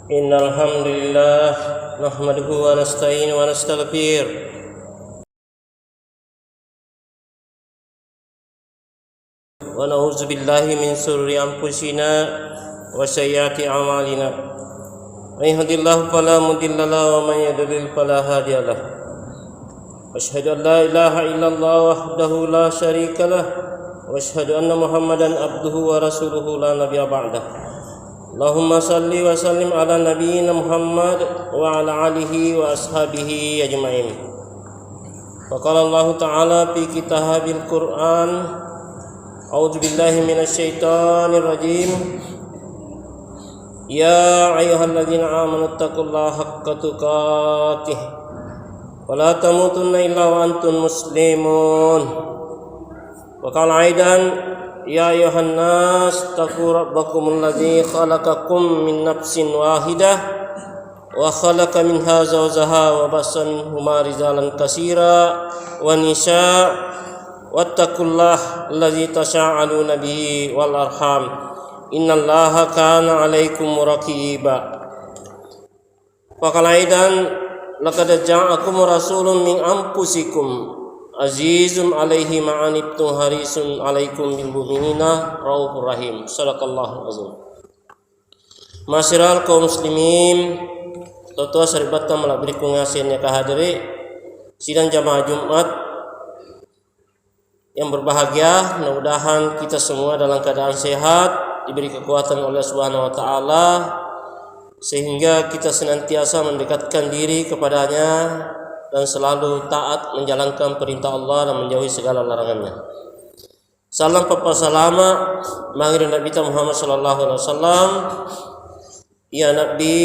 Innal hamdalillah nahmaduhu wa nasta'inu wa nastaghfir wa na'udzu billahi min shururi anfusina wa sayyiati a'malina. May yahdihillahu fala mudilla lahu wa may yudlil fala hadiya lahu. Asyhadu an la ilaha illallah wahdahu la syarika lah wa asyhadu anna Muhammadan abduhu wa rasuluhu la nabiyya ba'dah. Allahumma salli wa sallim ala nabiyyina Muhammad wa ala alihi wa ashabihi ajma'in. Wa qala Allah ta'ala fi kitabil Qur'an, a'udzu billahi minasy syaithanir rajim. Ya ayyuhalladzina amanu taqullaha haqqa tuqatih wa la tamutunna illa wa antum muslimun. Wa qala aidan ya ayuhan nas taqu rabbakumul ladzi khalaqakum min nafsin wahidah wa khalaqa minha zawjaha wa bassa minhuma rijalan katsira wa nisaa wattaqullaha allazi tasaaluna bihi wal arham innallaha kana 'alaikum raqiba. Wa qala aidan laqad ja'akum rasulun min anfusikum azizun alaihi ma'anittum harisun alaikum bil mu'minina raufur rahim. Sadaqallahu azim. Masyiral kaum muslimin, totua saribata malabri kungasin ya kahadiri sidang jamaah Jumat yang berbahagia. Mudah-mudahan kita semua dalam keadaan sehat, diberi kekuatan oleh Subhanahu wa taala sehingga kita senantiasa mendekatkan diri kepadanya dan selalu taat menjalankan perintah Allah dan menjauhi segala larangannya. Salam papa salama mangir Nabi Muhammad sallallahu alaihi wasallam. Ya Nabi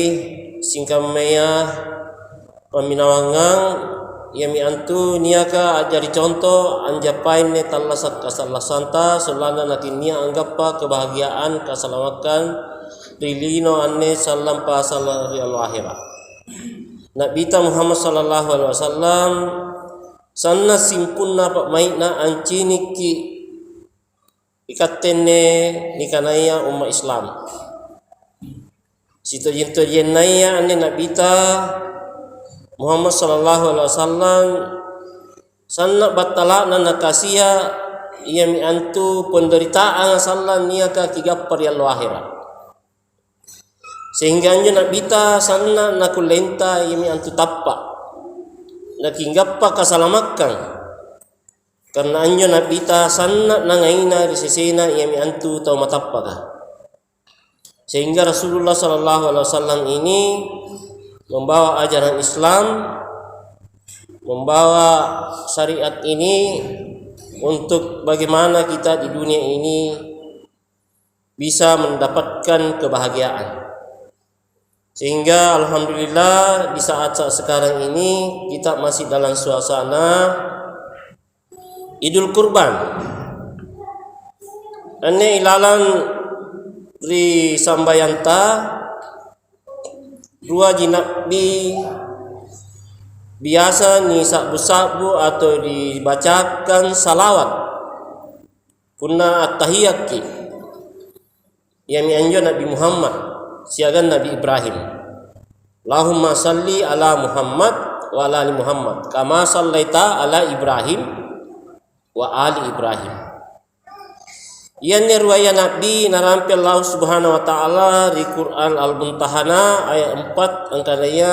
singkamaya paminawangang yami antu niaka ajari contoh anjapain ne tallasak kasallah santa sulana natinia anggappa kebahagiaan keselamatan rilino anne salam pa sallallahu alaihi akhirat. Nabi Muhammad sallallahu alaihi wasallam sanna simpunna pak maina anciniki ikatene nikanaya umat Islam. Sitojin naya ane Nabi Muhammad sallallahu alaihi wasallam sanna batalana nakasia ia mi antu penderitaan sallan niaka kigappar ya akhirat. Sehingga anjo nak bita sanna nakulenta yami antu tappa nakinggappa kasalamakan karena anjo nak bita sanna nangaina risisena yami antu tau matappa ka. Sehingga Rasulullah sallallahu alaihi wasallam ini membawa ajaran Islam, membawa syariat ini untuk bagaimana kita di dunia ini bisa mendapatkan kebahagiaan. Sehingga alhamdulillah di saat-saat sekarang ini kita masih dalam suasana Idul Kurban. Ane ilalan ri sambayanta dua jinakbi biasa ni sabu-sabu atau dibacakan salawat punna at-tahiyat ki yang anjo Nabi Muhammad siagan Nabi Ibrahim. Allahumma salli ala Muhammad wa ala ali Muhammad kama sallaita ala Ibrahim wa ali Ibrahim. Iyan ni ruwaya Nabi narampi Allah subhanahu wa ta'ala di Quran Al-Muntahana ayat 4 angkanya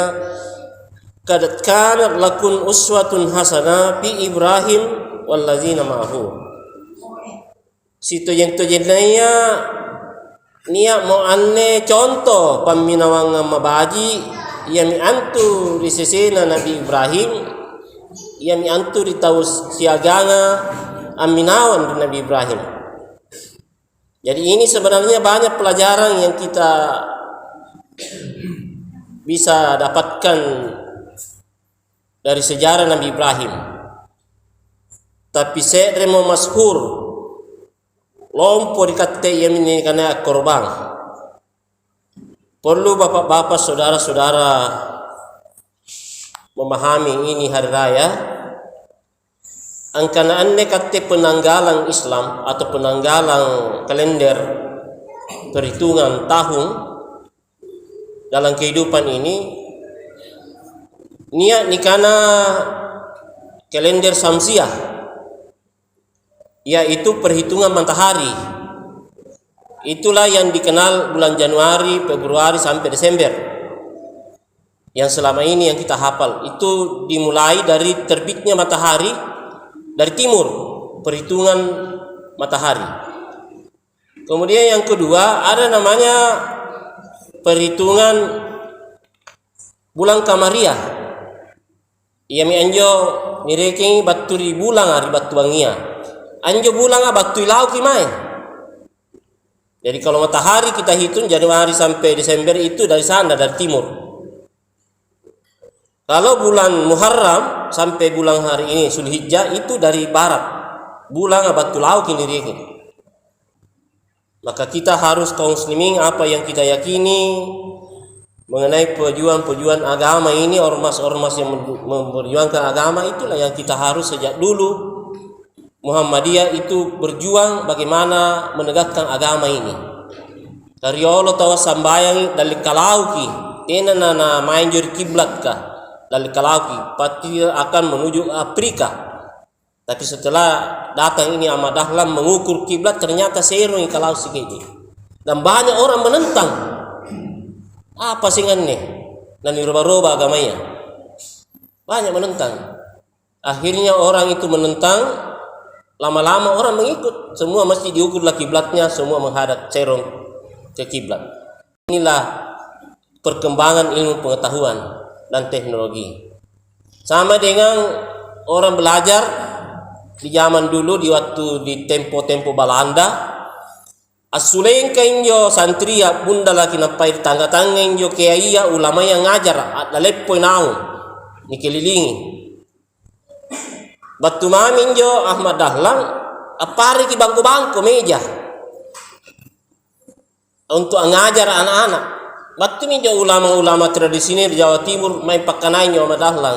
qad kana lakum uswatun hasanah fi Ibrahim wallazina ma'ahu. Situ yang tujenaya niya mo anne contoh paminawang mabaji yami antu risesena Nabi Ibrahim yami antu ritaus siagana aminawan Nabi Ibrahim. Jadi ini sebenarnya banyak pelajaran yang kita bisa dapatkan dari sejarah Nabi Ibrahim. Tapi saya mau masyhur lompo dikate yamin kana korban. Perlu bapak-bapak saudara-saudara memahami ini hari raya. Angkana anne kate penanggalan Islam atau penanggalan kalender perhitungan tahun dalam kehidupan ini niat nikana kalender Syamsiah, yaitu perhitungan matahari. Itulah yang dikenal bulan Januari, Februari sampai Desember. Yang selama ini yang kita hafal itu dimulai dari terbitnya matahari dari timur, perhitungan matahari. Kemudian yang kedua ada namanya perhitungan bulan Kamariah. Ia mi anjo mireki batu di bulan hari batu bangia. Anjo bulan batu ilau kimai. Jadi kalau matahari kita hitung Januari sampai Desember itu dari sana, dari timur. Kalau bulan Muharram sampai bulan hari ini Zulhijjah itu dari barat. Bulan batu lauk ini direki. Maka kita harus kaum muslimin apa yang kita yakini mengenai perjuangan agama ini, ormas-ormas yang memperjuangkan agama, itulah yang kita harus sejak dulu Muhammadiyah itu berjuang bagaimana menegakkan agama ini. Dari Allah tawa sambayang dari kalauki tena na main juri kiblat ka dari kalauki pasti akan menuju Afrika. Tapi setelah datang ini Ahmad Dahlan mengukur kiblat ternyata serong kalau segini. Dan banyak orang menentang. Apa singannya? Dan dirubah-rubah agamanya. Banyak menentang. Akhirnya orang itu menentang, lama-lama orang mengikut. Semua mesti diukurlah kiblatnya, semua menghadap serong ke kiblat. Inilah perkembangan ilmu pengetahuan dan teknologi. Sama dengan orang belajar di zaman dulu, di waktu di tempo-tempo Belanda, asulengka injo santria bunda laki napai tangga-tangga injo kiaiya ulama yang ngajar alepo naung nikelilingi batu mami injo Ahmad Dahlan apari ki bangku-bangku meja untuk ngajar anak-anak. Batu injo ulama-ulama tradisional di Jawa Timur main pakanai injo Ahmad Dahlan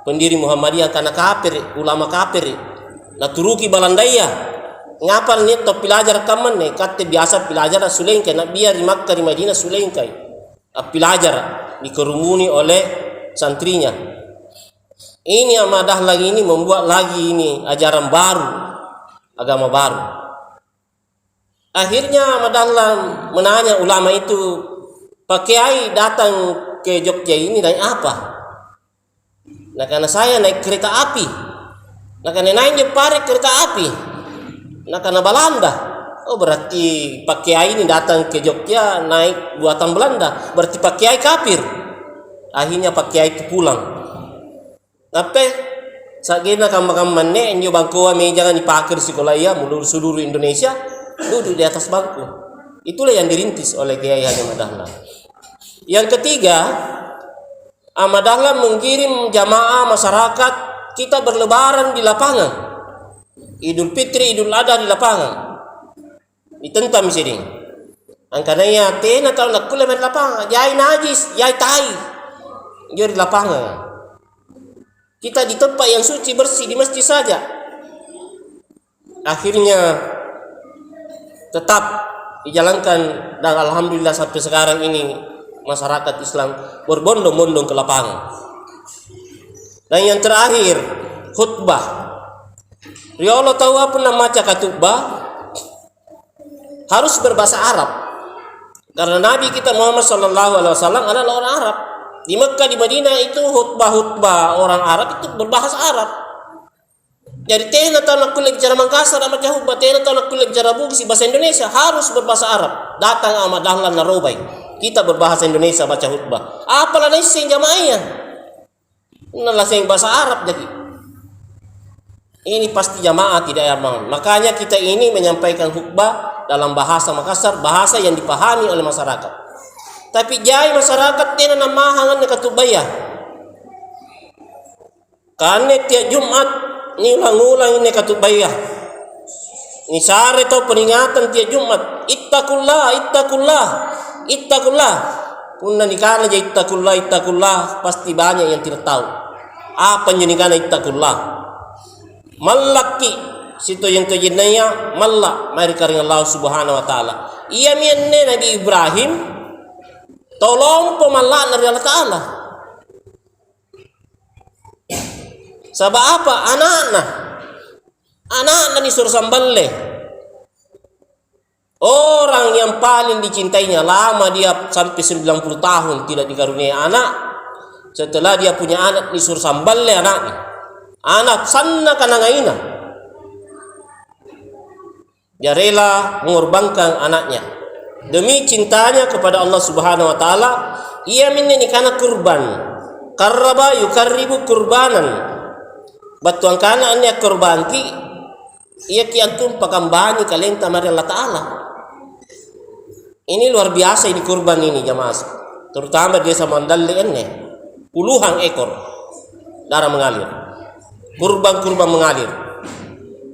pendiri Muhammadiyah karena kafir, ulama kafir naturuki Balandaya ngapal nih to pelajar kaman nih kate biasa pelajar sulengkai nak biar di Makkah di Madinah sulengkai pelajar dikerumuni oleh santrinya. Ini Ahmad Dahlan ini membuat lagi ini ajaran baru, agama baru. Akhirnya Ahmad Dahlan menanya ulama itu, Pak Kiai datang ke Jogja ini naik apa? Nah karena saya naik kereta api. Nah karena naik Jepara kereta api. Nah karena Belanda. Oh berarti Pak Kiai ini datang ke Jogja naik buatan Belanda. Berarti Pak Kiai kafir. Akhirnya Pak Kiai itu pulang. Tapi sagena kamang-kamang ne nyo bangku ame jangan dipakai di sekolah ya seluruh Indonesia duduk di atas bangku. Itulah yang dirintis oleh Kiai Haji Ahmad Dahlan. Yang ketiga, Ahmad Dahlan mengirim jamaah masyarakat kita berlebaran di lapangan. Idul Fitri, Idul Adha di lapangan. Ditentam sini. Angkanya tena tahu nak kula di lapangan. Jai najis, jai tai. Dia di lapangan. Kita di tempat yang suci bersih di masjid saja. Akhirnya tetap dijalankan dan alhamdulillah sampai sekarang ini masyarakat Islam berbondong-bondong ke lapangan. Dan yang terakhir khutbah. Ya Allah tahu apa nama khutbah? Harus berbahasa Arab. Karena Nabi kita Muhammad sallallahu alaihi wasallam adalah orang Arab. Di Mekah di Madinah itu khutbah orang Arab itu berbahasa Arab. Jadi tena tahu nak kuliah bicara Makassar sama Jawa, tena tahu nak kuliah bicara Bugis bahasa Indonesia harus berbahasa Arab. Datang Ahmad Dahlan narobai. Kita berbahasa Indonesia baca khutbah. Apalah nasi jamaahnya? Nalah sing bahasa Arab jadi. Ini pasti jamaah tidak aman. Makanya kita ini menyampaikan khutbah dalam bahasa Makassar, bahasa yang dipahami oleh masyarakat. Tapi jai masyarakat tena namahangan ne katubaya. Karena tiap Jumat ni ulang-ulang ini katubaya. Ni sare to peringatan tiap Jumat. Ittaqullah. Punna nikana je ittaqullah pasti banyak yang tidak tahu. Apa yang nikana ittaqullah? Malaki situ yang terjenaya malak mari karing Allah Subhanahu wa taala. Ia mienne Nabi Ibrahim tolong pemalak dari Allah Ta'ala. Sebab apa? Anak-anak disuruh samballe. Orang yang paling dicintainya, lama dia sampai 90 tahun tidak dikaruniai anak. Setelah dia punya anak disuruh samballe anaknya. Anak sanna kanangaina. Dia rela mengorbankan anaknya demi cintanya kepada Allah Subhanahu wa taala. Ia menikahkan kurban. Qarraba yukarribu kurbanan. Batuang kana anya kurban ki ia ki antum pakambani kalenta mari Allah taala. Ini luar biasa ini kurban ini jamaah. Terutama desa Mandalle ini puluhan ekor darah mengalir. Kurban mengalir.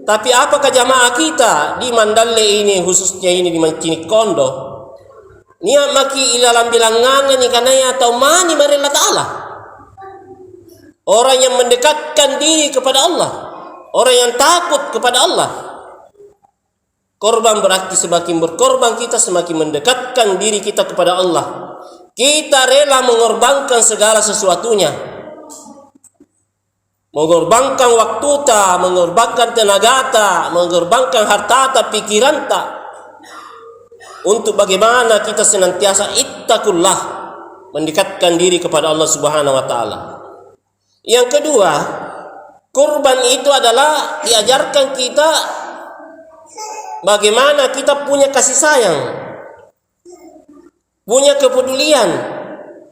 Tapi apakah jamaah kita di Mandalle ini, khususnya ini di Mancinicondo, niat maki ilalam bilangan ni kanaya atau mani mari Allah taala? Orang yang mendekatkan diri kepada Allah, orang yang takut kepada Allah. Korban berarti semakin berkorban kita semakin mendekatkan diri kita kepada Allah. Kita rela mengorbankan segala sesuatunya. Mengorbankan waktu ta, mengorbankan tenaga ta, mengorbankan harta ta, pikiran ta. Untuk bagaimana kita senantiasa ittaqullah, mendekatkan diri kepada Allah Subhanahu wa taala. Yang kedua, kurban itu adalah diajarkan kita bagaimana kita punya kasih sayang, punya kepedulian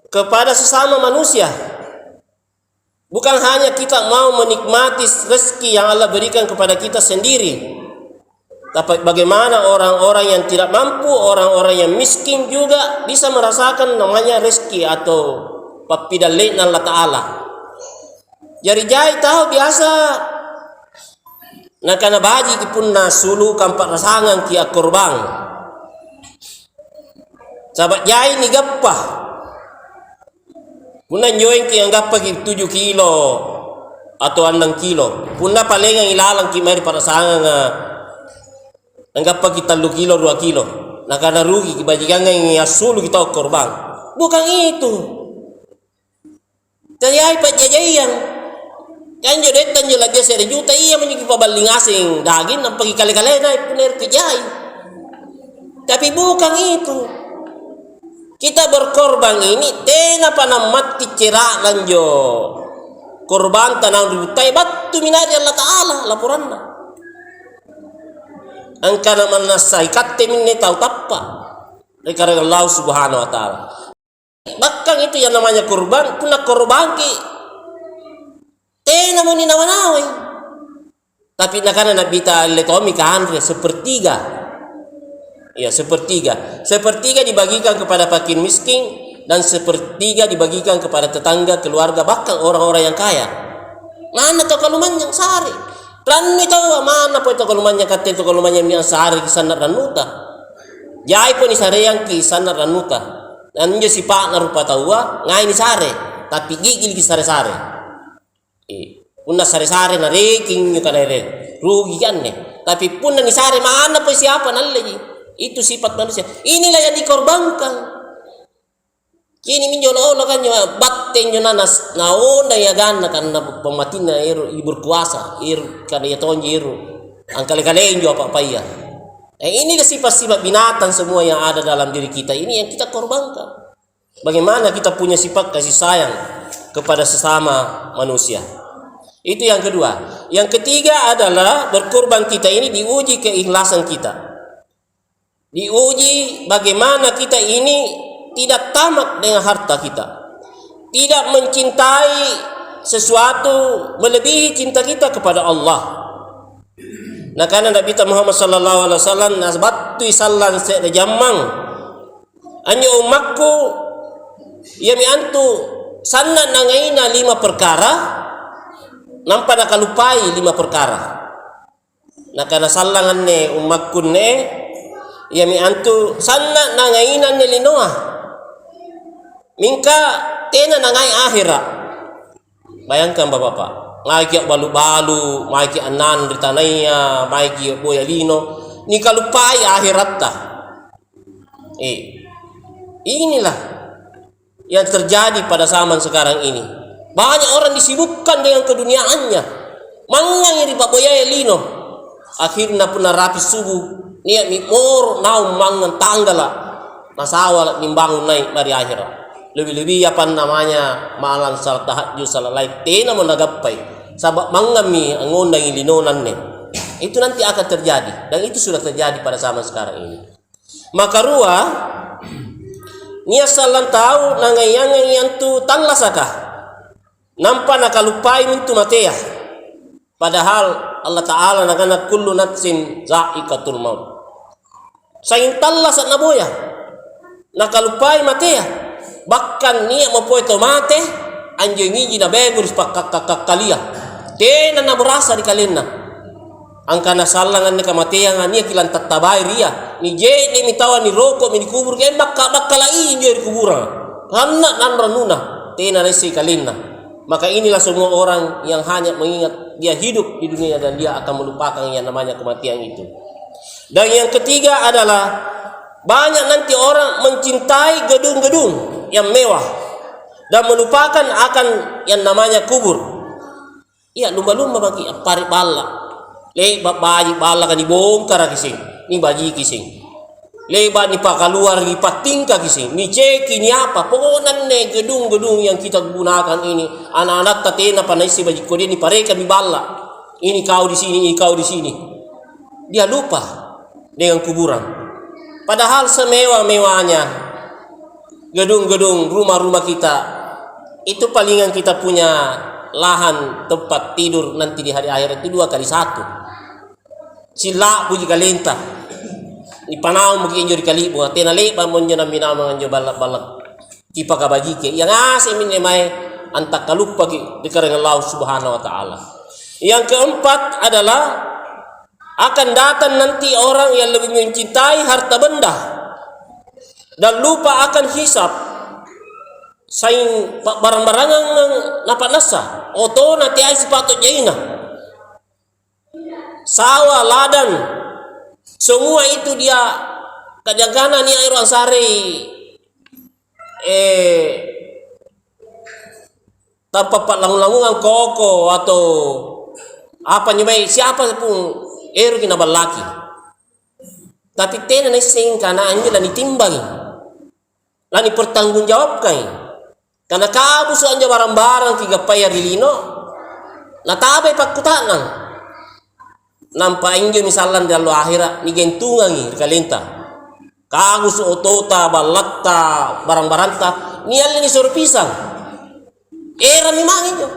kepada sesama manusia. Bukan hanya kita mau menikmati rezeki yang Allah berikan kepada kita sendiri, tapi bagaimana orang-orang yang tidak mampu, orang-orang yang miskin juga bisa merasakan namanya rezeki atau papidalin Allah Ta'ala. Jari-jari tahu biasa nak kana baji ki punna sulu kampak rasangan ki akurbang. Sahabat jai ni gappah. Punna nyoeng ki anggappa ki 7 kilo atau 6 kilo. Punna palengang ilalang ki mari parasangan nga anggappa ki 3 kilo 2 kilo. Nak kana rugi ki bajikan nga sulu kita akurbang. Bukan itu. Tayai pajajayan. Kan jodetan jo lagi 1 juta iya menyuki pabaling asing daging nang pagi kali-kali na puner kejai. Tapi bukan itu. Kita berkorban ini tena panamat kicera lanjo. Korban tanang rutai batu minari Allah Ta'ala laporanna. Angka naman nasay katte minne tau tappa. Rekara Allah Subhanahu wa taala. Bahkan itu yang namanya korban, punna korban ki tena mo ni nawanaway. Tapi nakana nabita letomi kaanre sepertiga. Ya, sepertiga. Sepertiga dibagikan kepada fakir miskin dan sepertiga dibagikan kepada tetangga, keluarga, bahkan orang-orang yang kaya. Mana to kalumanyang sari? Ranni tahu mana po ito kalumanyang kate to kalumanyang yang sari kisana ranuta. Jai po ni sareyang kisana ranuta. Nanjo si partner rupa tawa ngai ni sare, tapi gigil ki sare-sare. Punna sare-sare na reking nyo kanere. Rugi kan ne. Tapi punna ni sare mana po siapa nalagi? Itu sifat manusia. Inilah yang dikorbankan. Kini minjolo kan nyo batten nyo nanas naonda ya gana karena pematina berkuasa karena ya tonji angkali-kali nyo apa ya. Inilah sifat-sifat binatang semua yang ada dalam diri kita. Ini yang kita korbankan. Bagaimana kita punya sifat kasih sayang kepada sesama manusia. Itu yang kedua. Yang ketiga adalah berkorban kita ini diuji keikhlasan kita. Diuji bagaimana kita ini tidak tamak dengan harta kita. Tidak mencintai sesuatu melebihi cinta kita kepada Allah. Nah karena Nabi Muhammad sallallahu alaihi wasallam nasbatu sallan se jammang. Anyo umakku yami antu sanna nangaina 5 perkara nampa nakalupai 5 perkara. Nah karena sallangan ne umakku ne yami antu sanna nangainan nilinoa mingka tena nangai akhirat. Bayangkan bapak-bapak, ngaiki balu-balu, maiki anan di tanaya, maiki boyalino, ni kalupai akhirat ta. Inilah yang terjadi pada zaman sekarang ini. Banyak orang disibukkan dengan keduniaannya. Mangang di papoyaya lino. Akhirnya puna rapi subuh. Niat mi mor naum mangan tanggala. Nasawal nimbangun naik mari akhirat. Lebih-lebih apa namanya malam salat tahajud salat lain tena menagapai sabab mangami angondang ilinonan ne. Itu nanti akan terjadi dan itu sudah terjadi pada zaman sekarang ini. Maka rua nia salan tahu nangayang tu tanlasaka nampak nakalupai muntu matea. Padahal Allah Ta'ala nagana kullu nafsin za'iqatul maut. Saing tanlasat na boya nakalupai matea. Bahkan niat mempunyai tomate anjing ngiji na begus kalia tena na berasa di kalena angkana salangan ni kamatean ania kilan tatabai ria ni je ni mitawa ni rokok ni kubur ke bakala injo di kuburan karena nan ranuna tena resi kalena. Maka inilah semua orang yang hanya mengingat dia hidup di dunia dan dia akan melupakan yang namanya kematian itu. Dan yang ketiga adalah banyak nanti orang mencintai gedung-gedung yang mewah dan melupakan akan yang namanya kubur. Iya, lumba-lumba bagi pari bala. Le baji bala kan dibongkar kising. Ni baji kising. Lebat ni pak keluar lipat tingkah kising. Ni ceki ni apa? Pokoknya ne gedung-gedung yang kita gunakan ini. Anak-anak tatena panaisi baji kode ni pareka mi bala. Ini kau di sini, ini kau di sini. Dia lupa dengan kuburan. Padahal semewah-mewahnya gedung-gedung rumah-rumah kita itu palingan kita punya lahan tempat tidur nanti di hari akhirat itu 2 kali 1. Sila puji kalenta. Ni panau mungkin jori kali buat tena lepa monjo na minama nganjo balak-balak. Kipa kabajike yang asih min mai antak kalupa ki dikareng Allah Subhanahu wa taala. Yang keempat adalah akan datang nanti orang yang lebih mencintai harta benda dan lupa akan hisab. Saing barang-barangan napak nasa oto nanti ai sepatu jaina sawah ladang semua itu dia kajagana ni air ansari tanpa pak langung-langungan koko atau apa nyamai siapa pun kina balaki tapi tena nesing kana anje dan ditimbangi lani pertanggungjawabkan karena kabus anja barang-barang tiga payar dilino na tabe pakutanang nampa injo misalan dalu akhirat ni gentungangi kalenta kabus otota balatta barang-baranta ni alni suruh pisang era memang injo.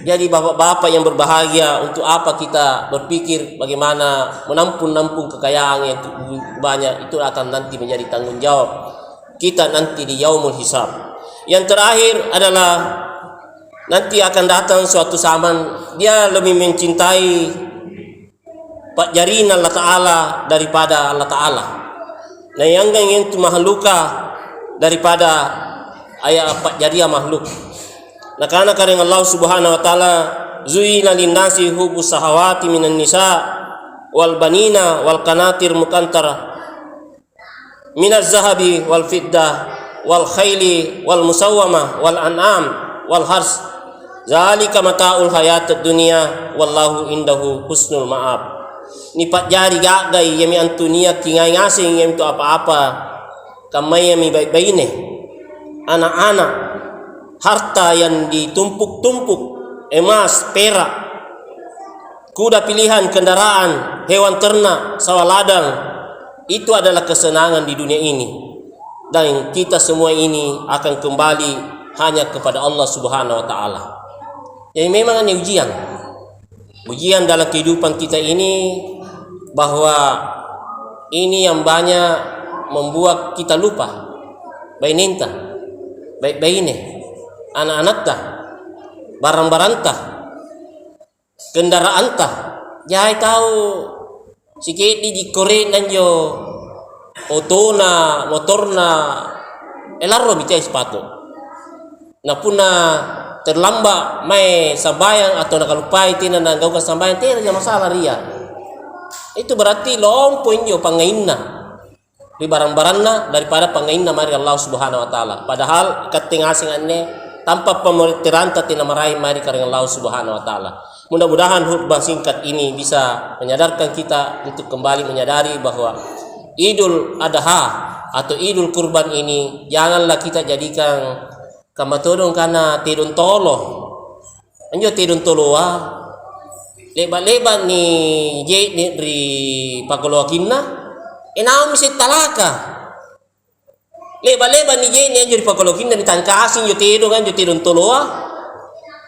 Jadi bapak-bapak yang berbahagia, untuk apa kita berpikir bagaimana menampung kekayaan yang banyak, itu akan nanti menjadi tanggung jawab kita nanti di yaumul hisab. Yang terakhir adalah nanti akan datang suatu zaman dia lebih mencintai Pak Jarin Allah Ta'ala daripada Allah Ta'ala. Nah yang itu makhluka daripada ayat Pak Jariah makhluk. Nah karena Allah Subhanahu wa taala zuina linnasi hubus sahawati minan nisa wal banina wal qanatir mukantara minaz zahabi wal fiddah wal khayli wal musawwamah wal an'am wal hars zalika mataul hayatid dunya wallahu indahu husnul ma'ab. Ni Pak Jari gagai yami antunia kingai ngasing yami tu apa-apa kamay yami baik-baine anak-anak harta yang ditumpuk-tumpuk, emas, perak, kuda pilihan, kendaraan, hewan ternak, sawah ladang, itu adalah kesenangan di dunia ini. Dan kita semua ini akan kembali hanya kepada Allah Subhanahu wa taala. Jadi memang hanya ujian. Ujian dalam kehidupan kita ini, bahwa ini yang banyak membuat kita lupa. Baininta, baik-baiknya anak-anak tah, barang-barang tah, kendaraan tah, jahai tahu sikit di Korea nanjo, otona, motorna, elarro bicara sepatu. Na puna terlambat mai sambayang atau nak lupai tina na gauka sambayang tina masalah ria. Itu berarti lompo injo pangainna. di barang-barangna daripada pangainna mari Allah Subhanahu wa taala. Padahal ketingasingannya tanpa pemerintahan tina marahi mari kareng Allah Subhanahu wa taala. Mudah-mudahan khutbah singkat ini bisa menyadarkan kita untuk kembali menyadari bahwa Idul Adha atau Idul Kurban ini janganlah kita jadikan kamatodong kana tidun tolo. Anjo tidun toloa lebat-lebat ni je ni ri pagolokinna inaw misit talaka. Lebat-lebat ni je ni anjo ri pagolokinna ni tangkasing yo tidun kan yo tidun toloa.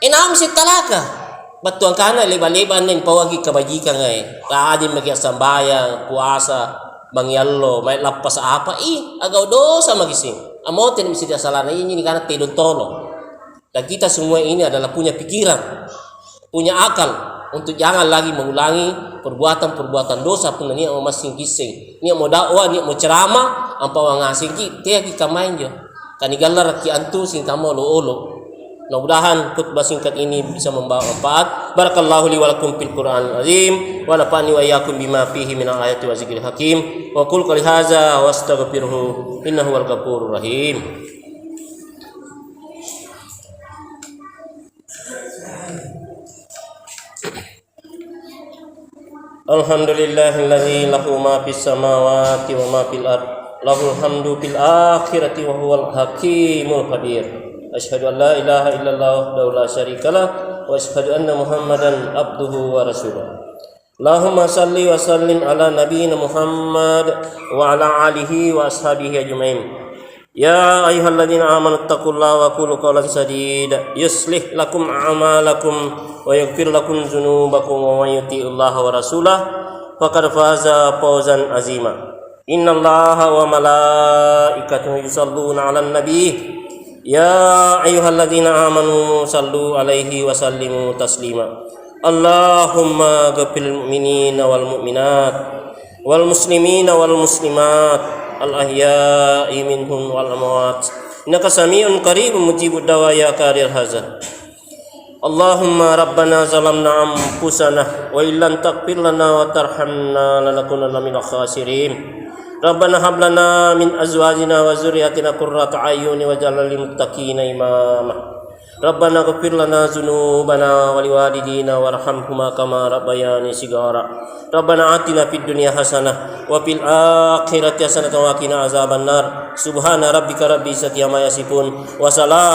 Inaw misit talaka. Batuang kana lebat-lebat nin pawagi kabajikan ay. Rajin magi sambayang, puasa, mangyallo, may lapas apa agaw dosa magising. Amotin misi salana ini karena tidun tolo. Dan kita semua ini adalah punya pikiran, punya akal untuk jangan lagi mengulangi perbuatan-perbuatan dosa pun ni mau masing kising. Ni mau dakwah, ni mau ceramah, ampau ngasing ki teh ki kamain jo. Kanigalar ki antu sing kamo lo. Mudah-mudahan khutbah singkat ini bisa membawa manfaat. Barakallahu li wa lakum fil Qur'anil azim wa nafa'ani wa iyyakum bima fihi minal ayati wa zikril hakim. Wa qul qali hadza wastaghfiruhu innahu wal ghafurur rahim. Alhamdulillahilladzi lahu ma fis samawati wa ma fil ard. Lahul hamdu fil akhirati wa huwal hakimul qadir. Asyhadu an la ilaha illallah wahdahu la syarikalah wa asyhadu anna Muhammadan abduhu wa rasuluh. Allahumma salli wa sallim ala nabiyyina Muhammad wa ala alihi wa ashabihi ajmain. Ya ayyuhalladzina amanu taqullaha wa qulu qawlan sadida yuslih lakum a'malakum wa yaghfir lakum dzunubakum wa may yuti'illah wa rasulahu faqad faza fawzan azima. Innallaha wa malaikatahu yusalluna 'alan nabiy. Ya ayyuhalladzina amanu sallu alaihi wa sallimu taslima. Allahumma ghfirlil mu'minina wal mu'minat wal muslimina wal muslimat al ahya'i minhum wal amwat innaka sami'un qaribun mujibud da'waya qadir hazan. Allahumma rabbana zalamna anfusana wa illam taghfir lana wa tarhamna lanakunanna minal khasirin. Rabbana hab lana min azwajina wa dzurriyyatina qurrata a'yun waj'alna lil muttaqina imama. Rabbana ighfir lana dzunubana wa liwalidina warhamhuma kama rabbayani shighara. Rabbana atina fid dunya hasanah wa fil akhirati hasanah wa qina azabannar. Subhana rabbika rabbil izzati amma yasifun wa salam